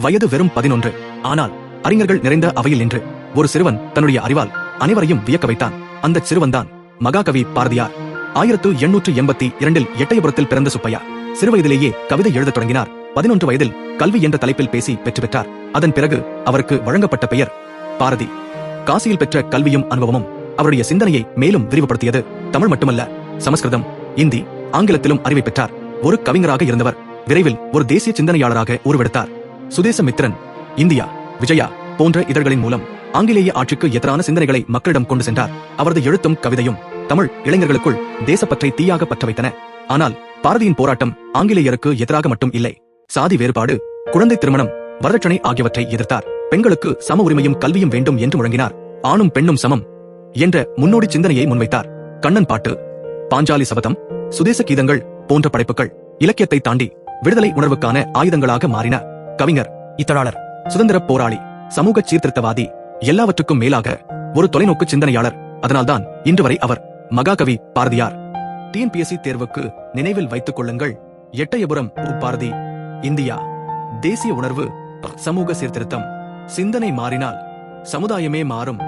வயது வெறும் 11. ஆனால் அறிஞர்கள் நிறைந்த அவையில் நின்று ஒரு சிறுவன் தன்னுடைய அறிவால் அனைவரையும் வியக்க வைத்தான். அந்த சிறுவன்தான் மகாகவி பாரதியார். 1882 எட்டயபுரத்தில் பிறந்த சுப்பையா சிறுவயதிலேயே கவிதை எழுதத் தொடங்கினார். 11 வயதில் கல்வி என்ற தலைப்பில் பேசி வெற்றி பெற்றார். அதன் பிறகு அவருக்கு வழங்கப்பட்ட பெயர் பாரதி. காசியில் பெற்ற கல்வியும் அனுபவமும் அவருடைய சிந்தனையை மேலும் விரிவுபடுத்தியது. தமிழ் மட்டுமல்ல, சமஸ்கிருதம், இந்தி, ஆங்கிலத்திலும் அறிவை பெற்றார். ஒரு கவிஞராக இருந்தவர் விரைவில் ஒரு தேசிய சிந்தனையாளராக உருவெடுத்தார். சுதேசமித்திரன், இந்தியா, விஜயா போன்ற இதழ்களின் மூலம் ஆங்கிலேய ஆட்சிக்கு எதிரான சிந்தனைகளை மக்களிடம் கொண்டு சென்றார். அவரது எழுத்தும் கவிதையும் தமிழ் இளைஞர்களுக்குள் தேசப்பற்றை தீயாக பற்ற வைத்தன. ஆனால் பாரதியின் போராட்டம் ஆங்கிலேயருக்கு எதிராக மட்டும் இல்லை. சாதி வேறுபாடு, குழந்தை திருமணம், வரதட்சணை ஆகியவற்றை எதிர்த்தார். பெண்களுக்கு சம உரிமையும் கல்வியும் வேண்டும் என்று முழங்கினார். ஆணும் பெண்ணும் சமம் என்ற முன்னோடி சிந்தனையை முன்வைத்தார். கண்ணன் பாட்டு, பாஞ்சாலி சபதம், சுதேச கீதங்கள் போன்ற படைப்புகள் இலக்கியத்தை தாண்டி விடுதலை உணர்வுக்கான ஆயுதங்களாக மாறின. கவிஞர், இதழாளர், சுதந்திர போராளி, சமூக சீர்திருத்தவாதி, எல்லாவற்றுக்கும் மேலாக ஒரு தொலைநோக்கு சிந்தனையாளர். அதனால்தான் இன்று வரை அவர் மகாகவி பாரதியார். டிஎன்பிஎஸ்சி தேர்வுக்கு நினைவில் வைத்துக் கொள்ளுங்கள். எட்டயபுரம் பாரதி. இந்தியா, தேசிய உணர்வு, சமூக சீர்திருத்தம். சிந்தனை மாறினால் சமுதாயமே மாறும்.